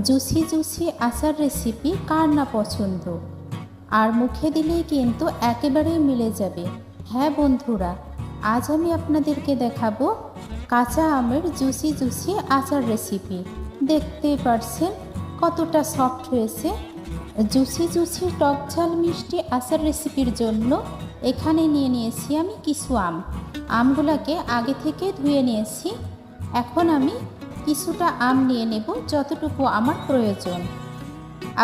Juicy juicy আচার recipe কার না পছন্দ, আর মুখে দিলেই কিন্তু একেবারেই মিলে যাবে। হ্যাঁ বন্ধুরা, আজ আমি আপনাদেরকে দেখাবো কাঁচা আমের জুসি জুসি আচার রেসিপি। দেখতেই পারছেন কতটা সফট হয়েছে। জুসি জুসি টক ঝাল মিষ্টি আচার রেসিপির জন্য এখানে নিয়ে নিয়েছি আমি কিছু আমগুলোকে আগে থেকে ধুয়ে নিয়েছি। এখন আমি কিছুটা আম নিয়ে নেব, যতটুকু আমার প্রয়োজন।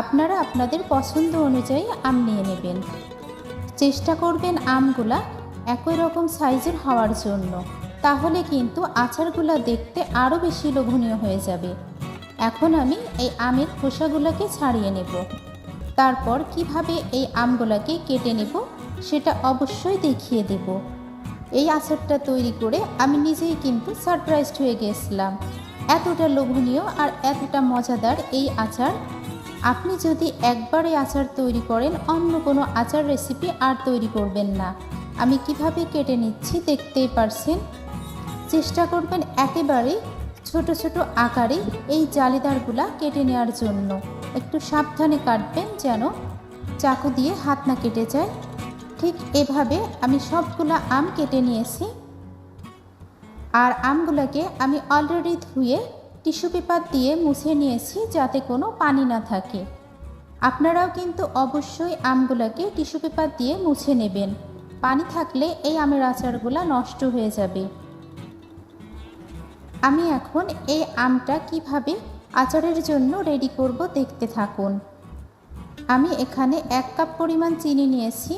আপনারা আপনাদের পছন্দ অনুযায়ী আম নিয়ে নেবেন। চেষ্টা করবেন আমগুলা একই রকম সাইজের হওয়ার জন্য, তাহলে কিন্তু আচারগুলা দেখতে আরও বেশি লোভনীয় হয়ে যাবে। এখন আমি এই আমের খোসাগুলোকে ছাড়িয়ে নেব। তারপর কিভাবে এই আমগুলাকে কেটে নেব সেটা অবশ্যই দেখিয়ে দেব। এই আচারটা তৈরি করে আমি নিজেই কিন্তু সারপ্রাইজড হয়ে গেছিলাম। এতটা লোভনীয় আর এতটা মজাদার এই আচার, আপনি যদি একবার এই আচার তৈরি করেন অন্য কোনো আচার রেসিপি আর তৈরি করবেন না। আমি কিভাবে কেটে নিচ্ছি দেখতেই পারছেন। চেষ্টা করবেন একেবারেই ছোট ছোট আকারে এই জালিদারগুলা কেটে নেওয়ার জন্য। একটু সাবধানে কাটবেন যেন চাকু দিয়ে হাত না কেটে যায়। ঠিক এভাবে আমি সবগুলা আম কেটে নিয়েছি। আর আমগুলোকে আমি অলরেডি ধুয়ে টিস্যু পেপার দিয়ে মুছে নিয়েছি যাতে কোনো পানি না থাকে। আপনারাও কিন্তু অবশ্যই আমগুলোকে টিস্যু পেপার দিয়ে মুছে নেবেন। পানি থাকলে এই আমের আচারগুলো নষ্ট হয়ে যাবে। আমি এখন এই আমটা কিভাবে আচারের জন্য রেডি করব দেখতে থাকুন। আমি এখানে 1 কাপ পরিমাণ চিনি নিয়েছি।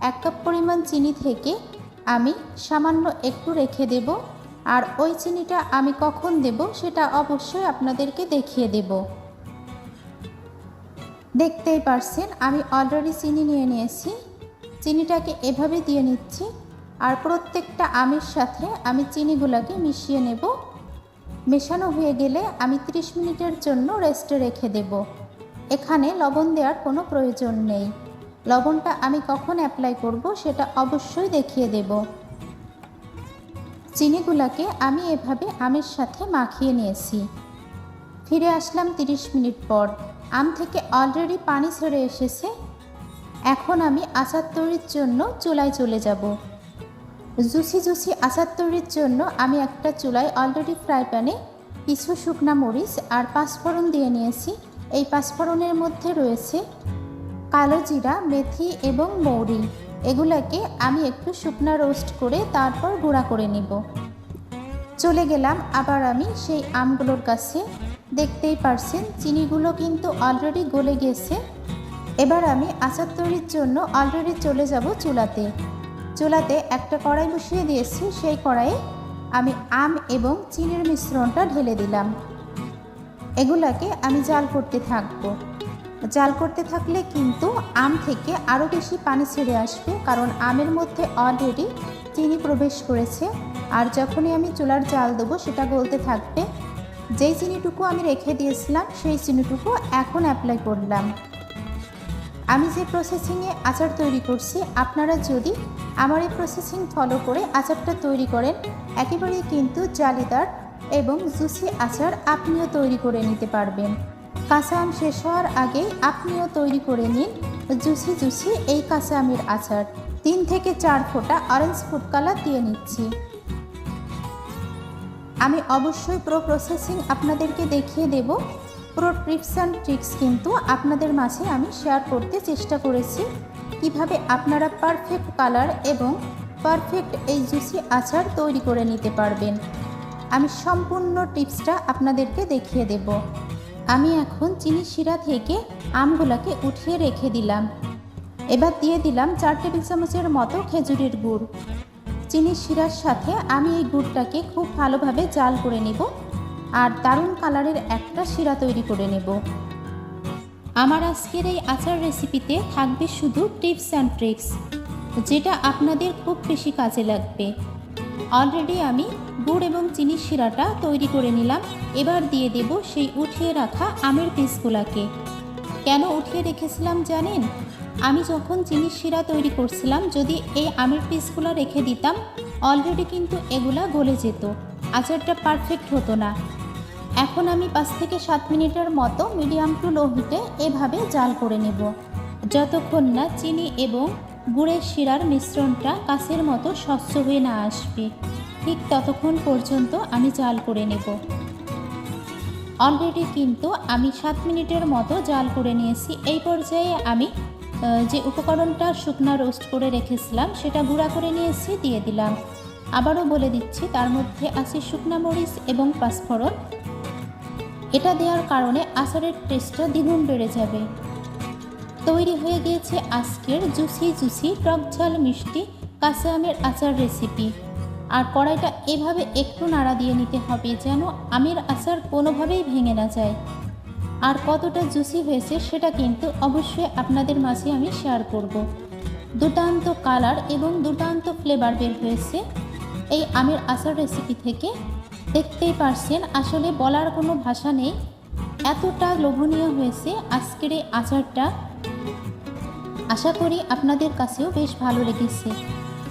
1 কাপ পরিমাণ চিনি থেকে আমি সামান্য একটু রেখে দেব। আর ওই চিনিটা আমি কখন দেব সেটা অবশ্যই আপনাদেরকে দেখিয়ে দেব। দেখতেই পারছেন আমি অলরেডি চিনি নিয়ে নিয়েছি। চিনিটাকে এভাবে দিয়ে নিচ্ছি। আর প্রত্যেকটা আমের সাথে আমি চিনিগুলোকে মিশিয়ে নেব। মেশানো হয়ে গেলে আমি 30 মিনিটের জন্য রেস্টে রেখে দেব। এখানে লবণ দেওয়ার কোনো প্রয়োজন নেই। লবণটা আমি কখন অ্যাপ্লাই করব সেটা অবশ্যই দেখিয়ে দেব। চিনিগুলোকে আমি এভাবে আমের সাথে মাখিয়ে নিয়েছি। ফিরে আসলাম 30 মিনিট পর। আম থেকে অলরেডি পানি ছেড়ে এসেছে। এখন আমি আচার তৈরির জন্য চুলায় চলে যাব। জুসি জুসি আচার তৈরির জন্য আমি একটা চুলায় অলরেডি ফ্রাই প্যানে কিছু শুকনা মরিচ আর পাঁচফোড়ন দিয়ে নিয়েছি। এই পাঁচফোড়নের মধ্যে রয়েছে কালো জিরা, মেথি এবং মৌরি। এগুলাকে আমি একটু শুকনা রোস্ট করে তারপর গুঁড়া করে নেব। চলে গেলাম আবার আমি সেই আমগুলোর কাছে। দেখতেই পারছেন চিনিগুলো কিন্তু অলরেডি গলে গেছে। এবার আমি আচার তৈরির জন্য অলরেডি চলে যাব চুলাতে একটা কড়াই বসিয়ে দিয়েছি। সেই কড়াইয়ে আমি আম এবং চিনির মিশ্রণটা ঢেলে দিলাম। এগুলাকে আমি জাল করতে থাকবো। জাল করতে থাকলে কিন্তু আম থেকে আরও বেশি পানি ছেড়ে আসবে, কারণ আমের মধ্যে অলরেডি চিনি প্রবেশ করেছে। আর যখনই আমি চুলার জাল দেবো সেটা গলতে থাকবে। যেই চিনিটুকু আমি রেখে দিয়েছিলাম সেই চিনিটুকু এখন অ্যাপ্লাই করলাম। আমি যে প্রসেসিংয়ে আচার তৈরি করছি, আপনারা যদি আমার এই প্রসেসিং ফলো করে আচারটা তৈরি করেন, একেবারেই কিন্তু জালিদার এবং জুসি আচার আপনিও তৈরি করে নিতে পারবেন। কাঁচা আম শেষ হওয়ার আগেই আপনিও তৈরি করে নিন জুসি জুসি এই কাঁচা আমের আচার। 3 থেকে 4 ফোঁটা অরেঞ্জ ফুড কালার দিয়ে নিচ্ছি। আমি অবশ্যই পুরো প্রসেসিং আপনাদেরকে দেখিয়ে দেব। পুরো টিপস অ্যান্ড ট্রিক্স কিন্তু আপনাদের মাঝে আমি শেয়ার করতে চেষ্টা করেছি, কিভাবে আপনারা পারফেক্ট কালার এবং পারফেক্ট এই জুসি আচার তৈরি করে নিতে পারবেন। আমি সম্পূর্ণ টিপসটা আপনাদেরকে দেখিয়ে দেব। আমি এখন চিনি শিরা থেকে আমগুলোকে উঠিয়ে রেখে দিলাম। এবার দিয়ে দিলাম 4 টেবিল চামচের মতো খেজুরের গুড়। চিনির শিরার সাথে আমি এই গুড়টাকে খুব ভালোভাবে জাল করে নেব আর দারুণ কালারের একটা শিরা তৈরি করে নেব। আমার আজকের এই আচার রেসিপিতে থাকবে শুধু টিপস অ্যান্ড ট্রিক্স, যেটা আপনাদের খুব বেশি কাজে লাগবে। অলরেডি আমি গুড় এবং চিনির শিরাটা তৈরি করে নিলাম। এবার দিয়ে দেব সেই উঠিয়ে রাখা আমের পিসগুলোকে। কেন উঠিয়ে রেখেছিলাম জানেন? আমি যখন চিনির শিরা তৈরি করছিলাম, যদি এই আমের পিসগুলো রেখে দিতাম অলরেডি কিন্তু এগুলা গলে যেত, আচারটা পারফেক্ট হতো না। এখন আমি 5 থেকে 7 মিনিটের মতো মিডিয়াম টু লো হিটে এভাবে জাল করে নেব, যতক্ষণ না চিনি এবং গুড়ের শিরার মিশ্রণটা কাঁচের মতো স্বচ্ছ হয়ে না আসবে, ঠিক ততক্ষণ পর্যন্ত আমি জাল করে নেব। অলরেডি কিন্তু আমি 7 মিনিটের মতো জাল করে নিয়েছি। এই পর্যায়ে আমি যে উপকরণটা শুকনা রোস্ট করে রেখেছিলাম সেটা গুঁড়া করে নিয়েছি, দিয়ে দিলাম। আবারও বলে দিচ্ছি, তার মধ্যে আছে শুকনা মরিচ এবং পাঁচফোড়ন। এটা দেওয়ার কারণে আচারের টেস্টটা দ্বিগুণ বেড়ে যাবে। তৈরি হয়ে গিয়েছে আজকের জুসি টক ঝাল মিষ্টি কাঁচা আমের আচার রেসিপি। আর কড়াইটা এভাবে একটু নাড়া দিয়ে নিতে হবে যেন আমের আচার কোনোভাবেই ভেঙে না যায়। আর কতটা জুসি হয়েছে সেটা কিন্তু অবশ্যই আপনাদের মাঝে আমি শেয়ার করব। দুর্দান্ত কালার এবং দুর্দান্ত ফ্লেভার বের হয়েছে এই আমের আচার রেসিপি থেকে। দেখতেই পারছেন, আসলে বলার কোনো ভাষা নেই, এতটা লোভনীয় হয়েছে আজকের এই আচারটা। আশা করি আপনাদের কাছেও বেশ ভালো লেগেছে।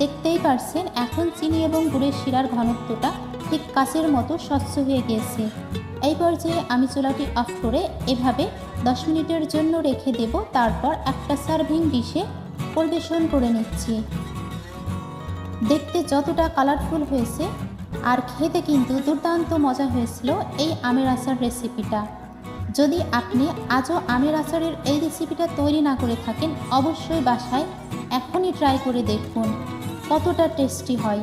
দেখতেই পারছেন এখন চিনি এবং গুড়ের শিরার ঘনত্বটা ঠিক কাঁচের মতো স্বচ্ছ হয়ে গিয়েছে। এই পর্যায়ে আমি চুলাটি অফ করে এভাবে 10 মিনিটের জন্য রেখে দেব, তারপর একটা সার্ভিং ডিশে পরিবেশন করে নিচ্ছি। দেখতে যতটা কালারফুল হয়েছে আর খেতে কিন্তু দুর্দান্ত মজা হয়েছিল এই আমের আচার রেসিপিটা। যদি আপনি আজও আমের আচারের এই রেসিপিটা তৈরি না করে থাকেন, অবশ্যই বাসায় এখনই ট্রাই করে দেখুন কতটা টেস্টি হয়।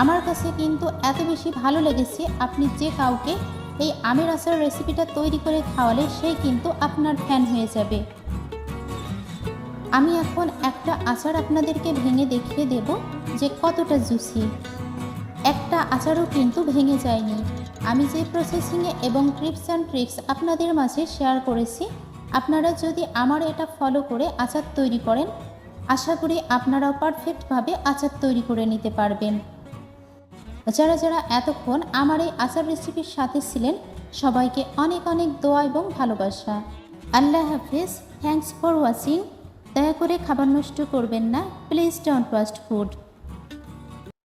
আমার কাছে কিন্তু এত বেশি ভালো লেগেছে, আপনি যে কাউকে এই আমের আচার রেসিপিটা তৈরি করে খাওয়ালে সেই কিন্তু আপনার ফ্যান হয়ে যাবে। আমি এখন একটা আচার আপনাদেরকে ভেঙে দেখিয়ে দেব যে কতটা জুসি। একটা আচারও কিন্তু ভেঙে যায়নি। আমি যে প্রসেসিংয়ে এবং টিপস অ্যান্ড ট্রিক্স আপনাদের মাঝে শেয়ার করেছি, আপনারা যদি আমার এটা ফলো করে আচার তৈরি করেন, আশা করি আপনারাও পারফেক্টভাবে আচার তৈরি করে নিতে পারবেন। যারা যারা এতক্ষণ আমার এই আচার রেসিপির সাথে ছিলেন, সবাইকে অনেক অনেক দোয়া এবং ভালোবাসা। আল্লাহ হাফিজ। Thanks for watching. দয়া করে খাবার নষ্ট করবেন না, প্লিজ ডোন্ট ওয়েস্ট ফুড।